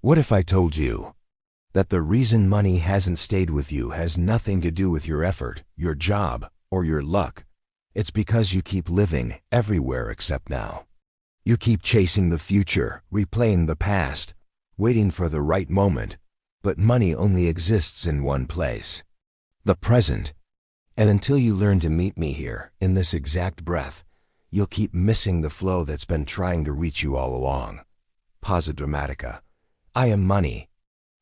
What if I told you that the reason money hasn't stayed with you has nothing to do with your effort, your job, or your luck? It's because you keep living everywhere except now. You keep chasing the future, replaying the past, waiting for the right moment, but money only exists in one place, the present. And until you learn to meet me here, in this exact breath, you'll keep missing the flow that's been trying to reach you all along. Pausa dramatica. I am money.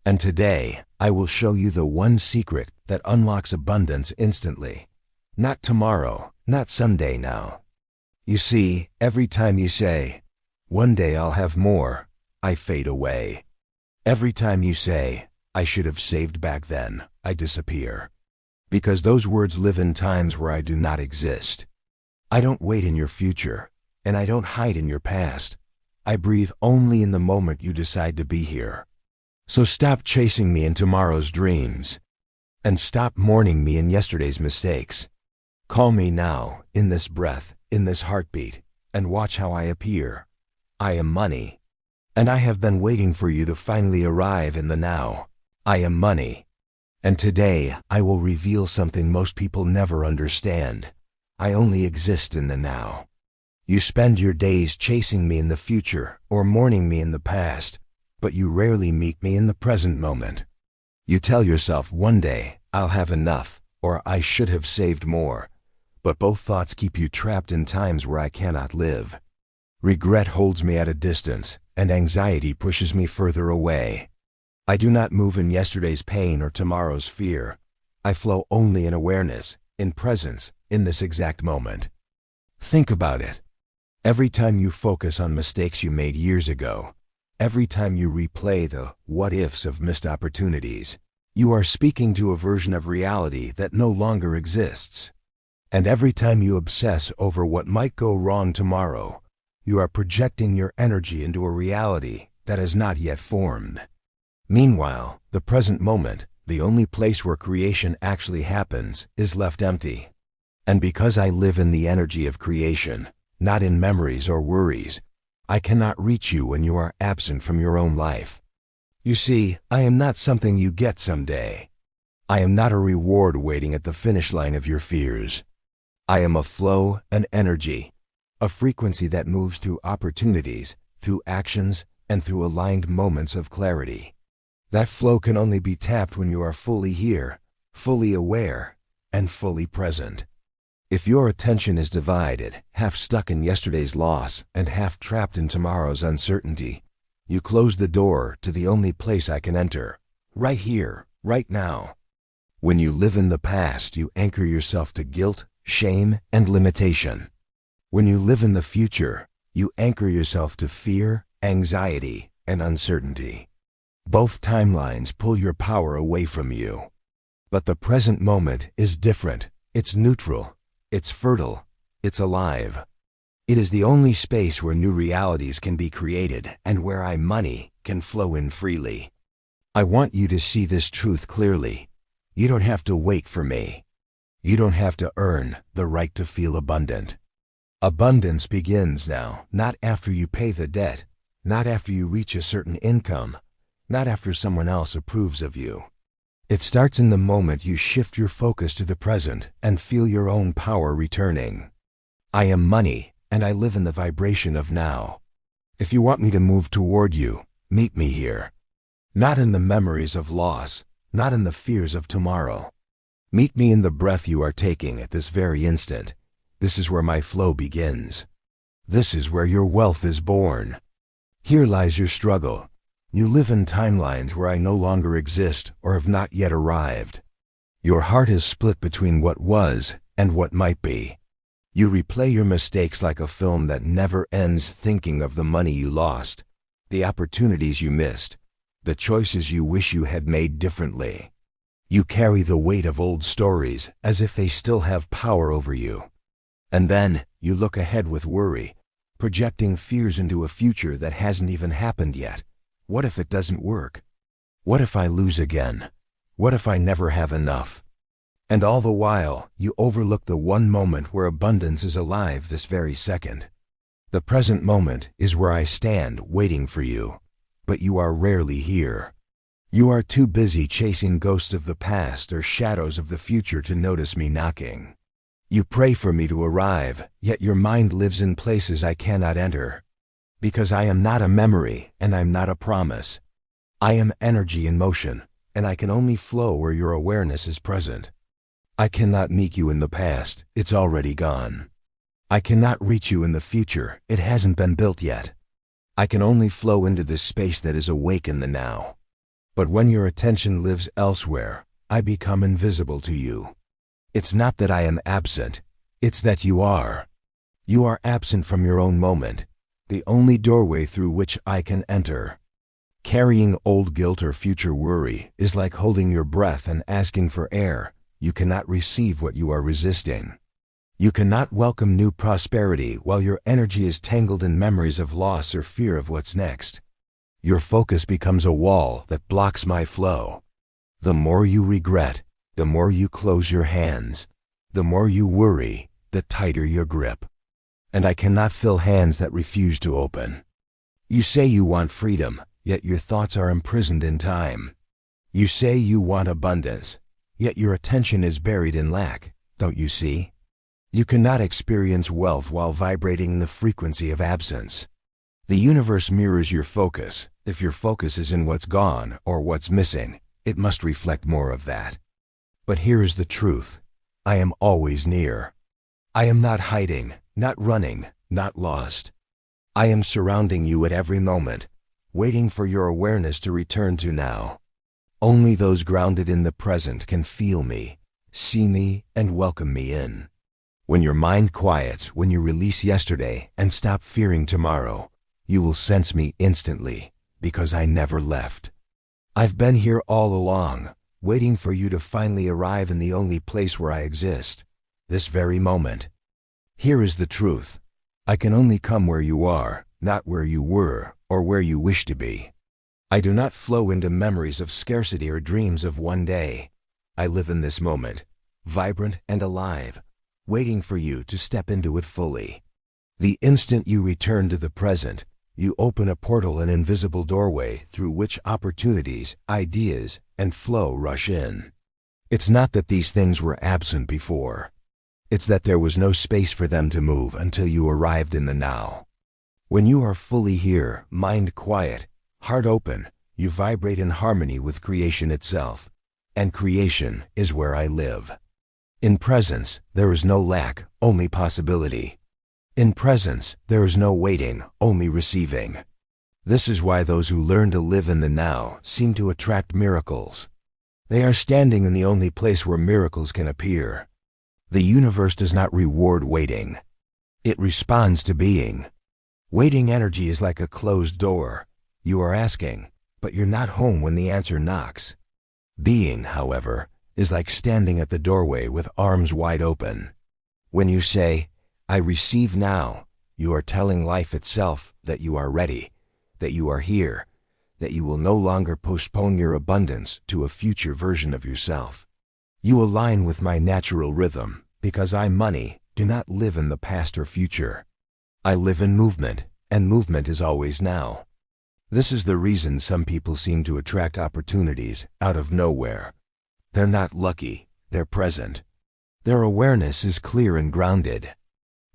And today, I will show you the one secret that unlocks abundance instantly. Not tomorrow, not someday now. You see, every time you say, "One day I'll have more," I fade away. Every time you say, "I should have saved back then," I disappear. Because those words live in times where I do not exist. I don't wait in your future, and I don't hide in your past. I breathe only in the moment you decide to be here. So stop chasing me in tomorrow's dreams, and stop mourning me in yesterday's mistakes. Call me now, in this breath, in this heartbeat, and watch how I appear. I am money, and I have been waiting for you to finally arrive in the now. I am money. And today, I will reveal something most people never understand. I only exist in the now. You spend your days chasing me in the future or mourning me in the past, but you rarely meet me in the present moment. You tell yourself one day, "I'll have enough," or "I should have saved more," but both thoughts keep you trapped in times where I cannot live. Regret holds me at a distance, and anxiety pushes me further away. I do not move in yesterday's pain or tomorrow's fear. I flow only in awareness, in presence, in this exact moment. Think about it. Every time you focus on mistakes you made years ago, every time you replay the what-ifs of missed opportunities, you are speaking to a version of reality that no longer exists. And every time you obsess over what might go wrong tomorrow, you are projecting your energy into a reality that has not yet formed. Meanwhile, the present moment, the only place where creation actually happens, is left empty. And because I live in the energy of creation, not in memories or worries, I cannot reach you when you are absent from your own life. You see, I am not something you get someday. I am not a reward waiting at the finish line of your fears. I am a flow, an energy, a frequency that moves through opportunities, through actions, and through aligned moments of clarity. That flow can only be tapped when you are fully here, fully aware, and fully present. If your attention is divided, half stuck in yesterday's loss and half trapped in tomorrow's uncertainty, you close the door to the only place I can enter, right here, right now. When you live in the past, you anchor yourself to guilt, shame, and limitation. When you live in the future, you anchor yourself to fear, anxiety, and uncertainty. Both timelines pull your power away from you. But the present moment is different. It's neutral. It's fertile. It's alive. It is the only space where new realities can be created and where money can flow in freely. I want you to see this truth clearly. You don't have to wait for me. You don't have to earn the right to feel abundant. Abundance begins now, not after you pay the debt, not after you reach a certain income, not after someone else approves of you. It starts in the moment you shift your focus to the present and feel your own power returning. I am money, and I live in the vibration of now. If you want me to move toward you, meet me here. Not in the memories of loss, not in the fears of tomorrow. Meet me in the breath you are taking at this very instant. This is where my flow begins. This is where your wealth is born. Here lies your struggle. You live in timelines where I no longer exist or have not yet arrived. Your heart is split between what was and what might be. You replay your mistakes like a film that never ends, thinking of the money you lost, the opportunities you missed, the choices you wish you had made differently. You carry the weight of old stories as if they still have power over you. And then you look ahead with worry, projecting fears into a future that hasn't even happened yet. What if it doesn't work? What if I lose again? What if I never have enough? And all the while, you overlook the one moment where abundance is alive this very second. The present moment is where I stand waiting for you. but you are rarely here. You are too busy chasing ghosts of the past or shadows of the future to notice me knocking. You pray for me to arrive, yet your mind lives in places I cannot enter. Because I am not a memory, and I'm not a promise. I am energy in motion, and I can only flow where your awareness is present. I cannot meet you in the past, it's already gone. I cannot reach you in the future, it hasn't been built yet. I can only flow into this space that is awake in the now. But when your attention lives elsewhere, I become invisible to you. It's not that I am absent, it's that you are. You are absent from your own moment, the only doorway through which I can enter. Carrying old guilt or future worry is like holding your breath and asking for air. You cannot receive what you are resisting. You cannot welcome new prosperity while your energy is tangled in memories of loss or fear of what's next. Your focus becomes a wall that blocks my flow. The more you regret, the more you close your hands. The more you worry, the tighter your grip. And I cannot fill hands that refuse to open. You say you want freedom, yet your thoughts are imprisoned in time. You say you want abundance, yet your attention is buried in lack, don't you see? You cannot experience wealth while vibrating in the frequency of absence. The universe mirrors your focus. If your focus is in what's gone or what's missing, it must reflect more of that. But here is the truth. I am always near. I am not hiding, not running, not lost. I am surrounding you at every moment, waiting for your awareness to return to now. Only those grounded in the present can feel me, see me, and welcome me in. When your mind quiets, when you release yesterday and stop fearing tomorrow, you will sense me instantly, because I never left. I've been here all along, waiting for you to finally arrive in the only place where I exist, this very moment. Here is the truth. I can only come where you are, not where you were or where you wish to be. I do not flow into memories of scarcity or dreams of one day. I live in this moment, vibrant and alive, waiting for you to step into it fully. The instant you return to the present, you open a portal, an invisible doorway through which opportunities, ideas, and flow rush in. It's not that these things were absent before. It's that there was no space for them to move until you arrived in the now. When you are fully here, mind quiet, heart open, you vibrate in harmony with creation itself. And creation is where I live. In presence, there is no lack, only possibility. In presence, there is no waiting, only receiving. This is why those who learn to live in the now seem to attract miracles. They are standing in the only place where miracles can appear. The universe does not reward waiting. It responds to being. Waiting energy is like a closed door. You are asking, but you're not home when the answer knocks. Being, however, is like standing at the doorway with arms wide open. When you say, I receive now, you are telling life itself that you are ready, that you are here, that you will no longer postpone your abundance to a future version of yourself. You align with my natural rhythm, because I, money, do not live in the past or future. I live in movement, and movement is always now. This is the reason some people seem to attract opportunities out of nowhere. They're not lucky, they're present. Their awareness is clear and grounded.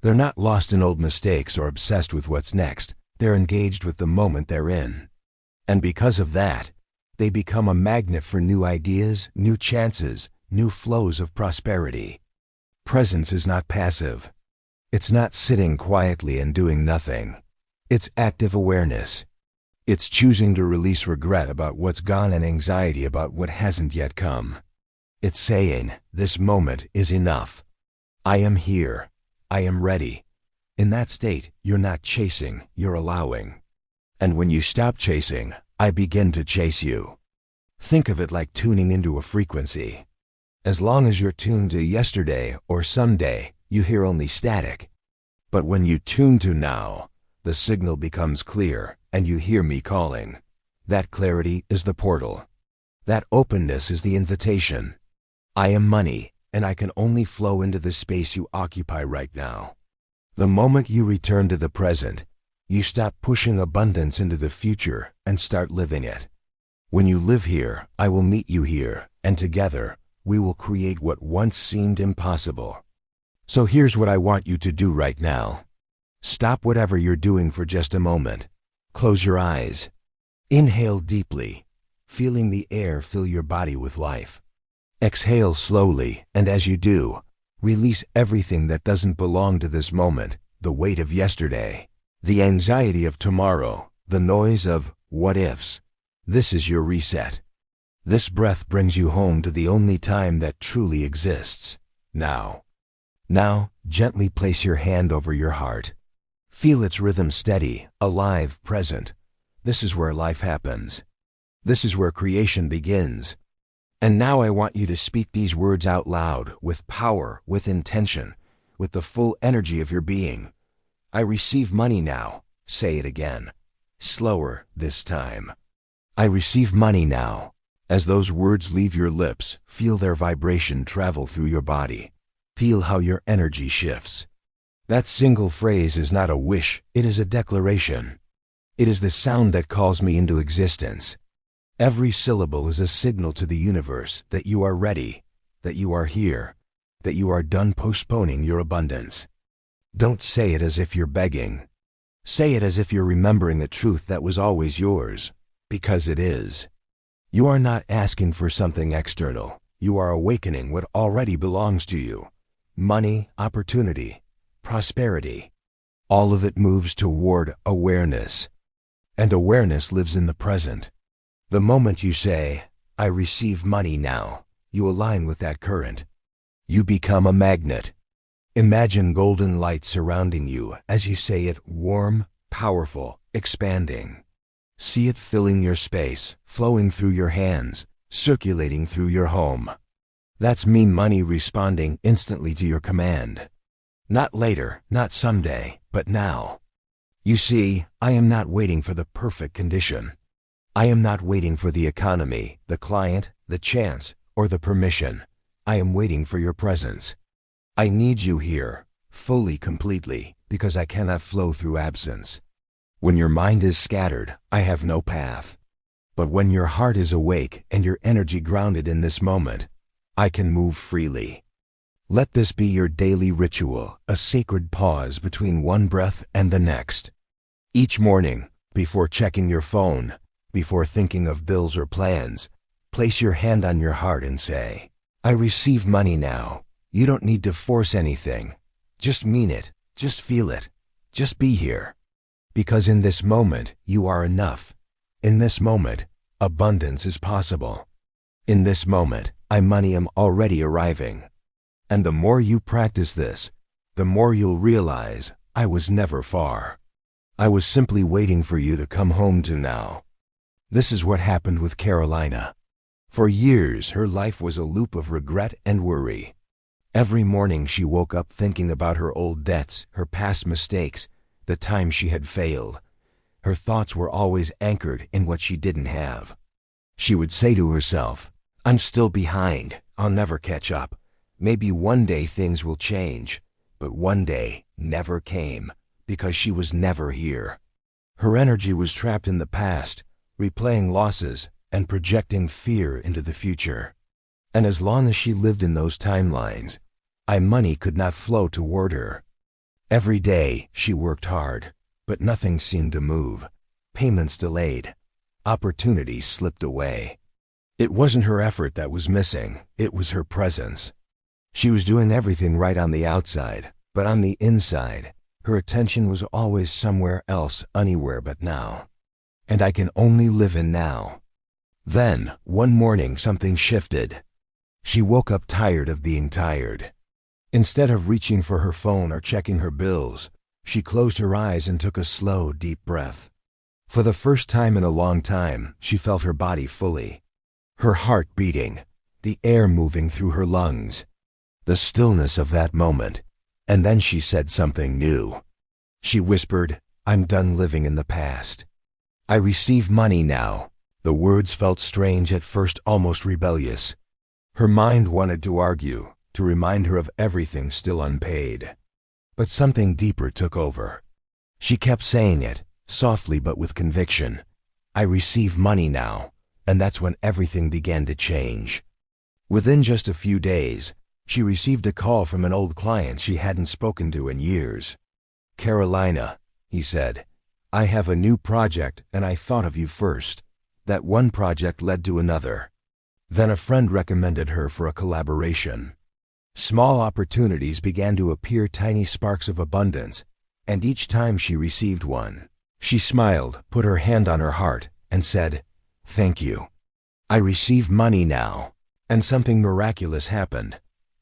They're not lost in old mistakes or obsessed with what's next. They're engaged with the moment they're in. And because of that, they become a magnet for new ideas, new chances, new flows of prosperity. Presence is not passive. It's not sitting quietly and doing nothing. It's active awareness. It's choosing to release regret about what's gone and anxiety about what hasn't yet come. It's saying, this moment is enough. I am here. I am ready. In that state, you're not chasing, you're allowing. And when you stop chasing, I begin to chase you. Think of it like tuning into a frequency. As long as you're tuned to yesterday or someday, you hear only static. But when you tune to now, the signal becomes clear and you hear me calling. That clarity is the portal. That openness is the invitation. I am money, and I can only flow into the space you occupy right now. The moment you return to the present, You stop pushing abundance into the future and start living it. When you live here, I will meet you here, and together, we will create what once seemed impossible. So here's what I want you to do right now. Stop whatever you're doing for just a moment. Close your eyes. Inhale deeply, feeling the air fill your body with life. Exhale slowly, and as you do, release everything that doesn't belong to this moment, the weight of yesterday, the anxiety of tomorrow, the noise of what-ifs. This is your reset. This breath brings you home to the only time that truly exists, now. Now, gently place your hand over your heart. Feel its rhythm steady, alive, present. This is where life happens. This is where creation begins. And now I want you to speak these words out loud, with power, with intention, with the full energy of your being. I receive money now. Say it again. Slower this time. I receive money now. As those words leave your lips, feel their vibration travel through your body. Feel how your energy shifts. That single phrase is not a wish, it is a declaration. It is the sound that calls me into existence. Every syllable is a signal to the universe that you are ready, that you are here, that you are done postponing your abundance. Don't say it as if you're begging. Say it as if you're remembering the truth that was always yours, because it is. You are not asking for something external. You are awakening what already belongs to you. Money, opportunity, prosperity. All of it moves toward awareness. And awareness lives in the present. The moment you say, I receive money now, you align with that current. You become a magnet. Imagine golden light surrounding you as you say it, warm, powerful, expanding. See it filling your space, flowing through your hands, circulating through your home. That's me money responding instantly to your command. Not later, not someday, but now. You see, I am not waiting for the perfect condition. I am not waiting for the economy, the client, the chance, or the permission. I am waiting for your presence. I need you here, fully, completely, because I cannot flow through absence. When your mind is scattered, I have no path. But when your heart is awake and your energy grounded in this moment, I can move freely. Let this be your daily ritual, a sacred pause between one breath and the next. Each morning, before checking your phone, before thinking of bills or plans, place your hand on your heart and say, I receive money now. You don't need to force anything. Just mean it. Just feel it. Just be here. Because in this moment, you are enough. In this moment, abundance is possible. In this moment, money am already arriving. And the more you practice this, the more you'll realize I was never far. I was simply waiting for you to come home to now. This is what happened with Carolina. For years, her life was a loop of regret and worry. Every morning she woke up thinking about her old debts, her past mistakes, the times she had failed. Her thoughts were always anchored in what she didn't have. She would say to herself, I'm still behind. I'll never catch up. Maybe one day things will change. But one day never came because she was never here. Her energy was trapped in the past, replaying losses and projecting fear into the future. And as long as she lived in those timelines, money could not flow toward her. Every day she worked hard, but nothing seemed to move. Payments delayed. Opportunities slipped away. It wasn't her effort that was missing, it was her presence. She was doing everything right on the outside, but on the inside, her attention was always somewhere else, anywhere but now. And I can only live in now. Then, one morning something shifted. She woke up tired of being tired. Instead of reaching for her phone or checking her bills, she closed her eyes and took a slow, deep breath. For the first time in a long time, she felt her body fully. Her heart beating, the air moving through her lungs. The stillness of that moment. And then she said something new. She whispered, I'm done living in the past. I receive money now. The words felt strange at first, almost rebellious. Her mind wanted to argue, to remind her of everything still unpaid. But something deeper took over. She kept saying it, softly but with conviction. I receive money now. And that's when everything began to change. Within just a few days, she received a call from an old client she hadn't spoken to in years. "Carolina," he said, "I have a new project and I thought of you first." That one project led to another. Then a friend recommended her for a collaboration. Small opportunities began to appear, tiny sparks of abundance, and each time she received one, she smiled, put her hand on her heart, and said, "Thank you. I receive money now." And something miraculous happened.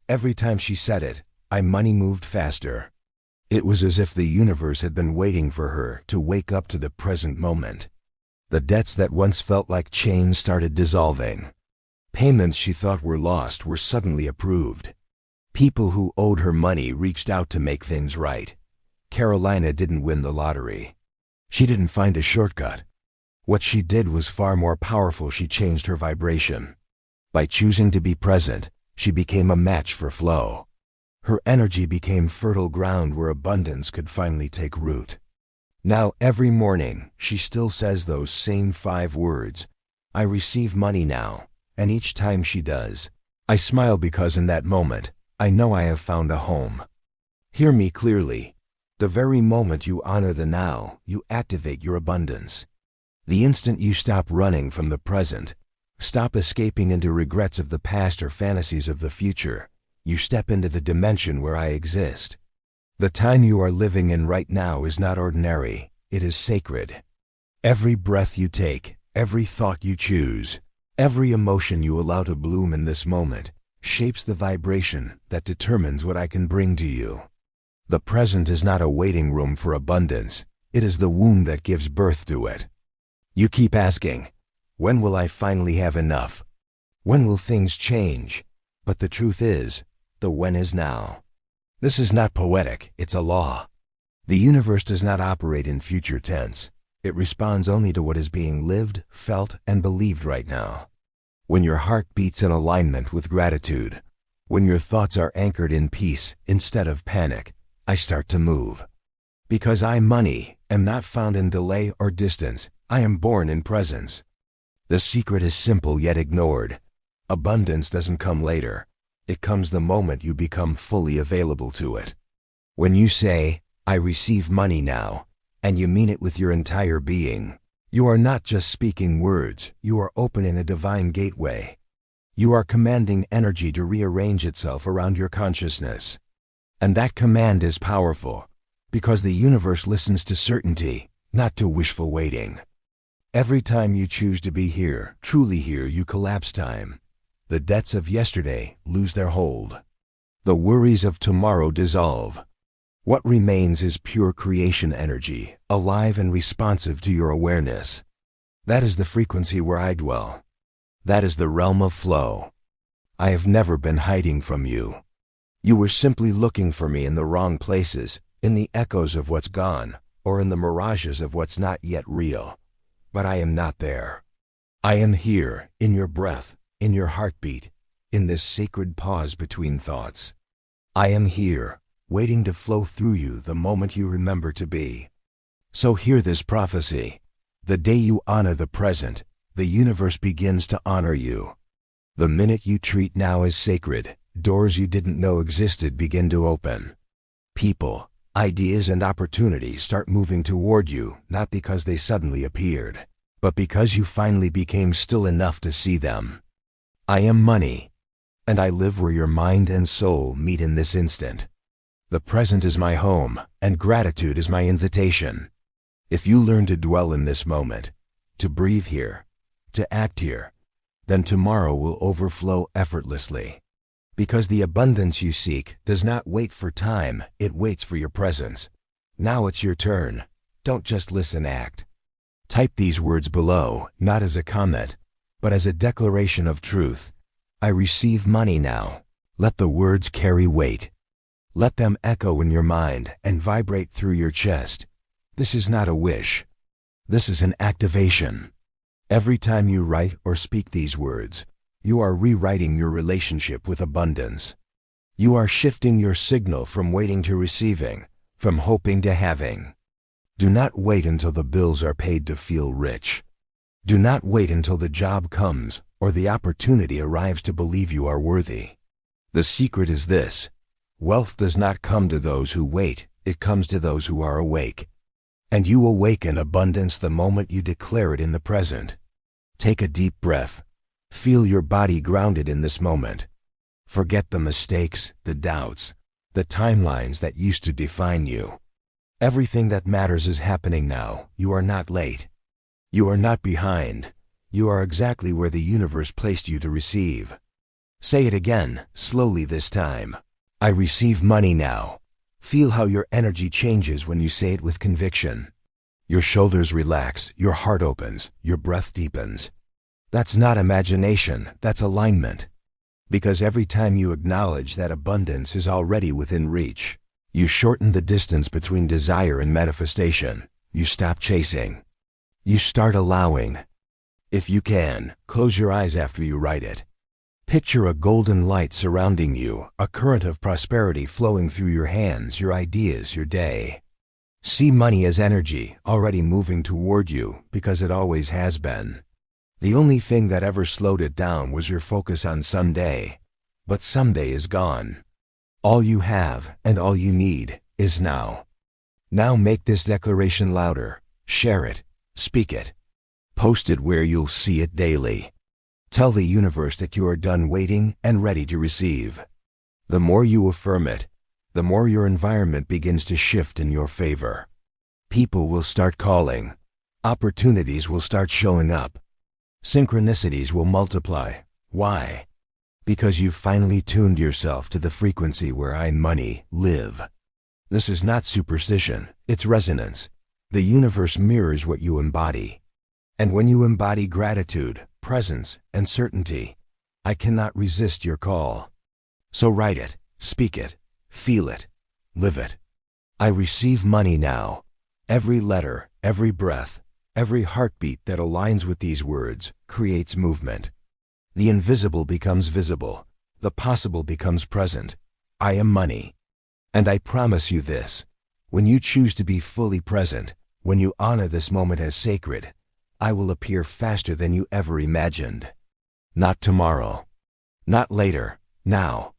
Every time she said it, money moved faster. It was as if the universe had been waiting for her to wake up to the present moment. The debts that once felt like chains started dissolving. Payments she thought were lost were suddenly approved. People who owed her money reached out to make things right. Carolina didn't win the lottery. She didn't find a shortcut. What she did was far more powerful. She changed her vibration. By choosing to be present, she became a match for flow. Her energy became fertile ground where abundance could finally take root. Now every morning, she still says those same 5 words, "I receive money now," and each time she does, I smile because in that moment, I know I have found a home. Hear me clearly. The very moment you honor the now, you activate your abundance. The instant you stop running from the present, stop escaping into regrets of the past or fantasies of the future, you step into the dimension where I exist. The time you are living in right now is not ordinary, it is sacred. Every breath you take, every thought you choose, every emotion you allow to bloom in this moment, shapes the vibration that determines what I can bring to you. The present is not a waiting room for abundance, it is the womb that gives birth to it. You keep asking, when will I finally have enough? When will things change? But the truth is, the when is now. This is not poetic, it's a law. The universe does not operate in future tense. It responds only to what is being lived, felt, and believed right now. When your heart beats in alignment with gratitude, when your thoughts are anchored in peace instead of panic, I start to move. Because money, am not found in delay or distance, I am born in presence. The secret is simple yet ignored. Abundance doesn't come later. It comes the moment you become fully available to it. When you say, "I receive money now," and you mean it with your entire being, you are not just speaking words, you are opening a divine gateway. You are commanding energy to rearrange itself around your consciousness. And that command is powerful, because the universe listens to certainty, not to wishful waiting. Every time you choose to be here, truly here, you collapse time. The debts of yesterday lose their hold. The worries of tomorrow dissolve. What remains is pure creation energy, alive and responsive to your awareness. That is the frequency where I dwell. That is the realm of flow. I have never been hiding from you. You were simply looking for me in the wrong places, in the echoes of what's gone, or in the mirages of what's not yet real. But I am not there. I am here, in your breath, in your heartbeat, in this sacred pause between thoughts. I am here, waiting to flow through you the moment you remember to be. So hear this prophecy. The day you honor the present, the universe begins to honor you. The minute you treat now as sacred, doors you didn't know existed begin to open. People, ideas, and opportunities start moving toward you, not because they suddenly appeared, but because you finally became still enough to see them. I am money, and I live where your mind and soul meet in this instant. The present is my home, and gratitude is my invitation. If you learn to dwell in this moment, to breathe here, to act here, then tomorrow will overflow effortlessly. Because the abundance you seek does not wait for time, it waits for your presence. Now it's your turn. Don't just listen, act. Type these words below, not as a comment, but as a declaration of truth. I receive money now. Let the words carry weight. Let them echo in your mind and vibrate through your chest. This is not a wish. This is an activation. Every time you write or speak these words, you are rewriting your relationship with abundance. You are shifting your signal from waiting to receiving, from hoping to having. Do not wait until the bills are paid to feel rich. Do not wait until the job comes or the opportunity arrives to believe you are worthy. The secret is this: wealth does not come to those who wait, it comes to those who are awake. And you awaken abundance the moment you declare it in the present. Take a deep breath. Feel your body grounded in this moment. Forget the mistakes, the doubts, the timelines that used to define you. Everything that matters is happening now. You are not late. You are not behind. You are exactly where the universe placed you to receive. Say it again, slowly this time. I receive money now. Feel how your energy changes when you say it with conviction. Your shoulders relax, your heart opens, your breath deepens. That's not imagination, that's alignment. Because every time you acknowledge that abundance is already within reach, you shorten the distance between desire and manifestation. You stop chasing. You start allowing. If you can, close your eyes after you write it. Picture a golden light surrounding you, a current of prosperity flowing through your hands, your ideas, your day. See money as energy, already moving toward you, because it always has been. The only thing that ever slowed it down was your focus on someday. But someday is gone. All you have, and all you need, is now. Now make this declaration louder. Share it. Speak it. Post it where you'll see it daily. Tell the universe that you are done waiting and ready to receive. The more you affirm it, the more your environment begins to shift in your favor. People will start calling. Opportunities will start showing up. Synchronicities will multiply. Why? Because you've finally tuned yourself to the frequency where I money live. This is not superstition, it's resonance. The universe mirrors what you embody. And when you embody gratitude, presence, and certainty, I cannot resist your call. So write it, speak it, feel it, live it. I receive money now. Every letter, every breath, every heartbeat that aligns with these words creates movement. The invisible becomes visible. The possible becomes present. I am money. And I promise you this: when you choose to be fully present, when you honor this moment as sacred, I will appear faster than you ever imagined. Not tomorrow. Not later. Now.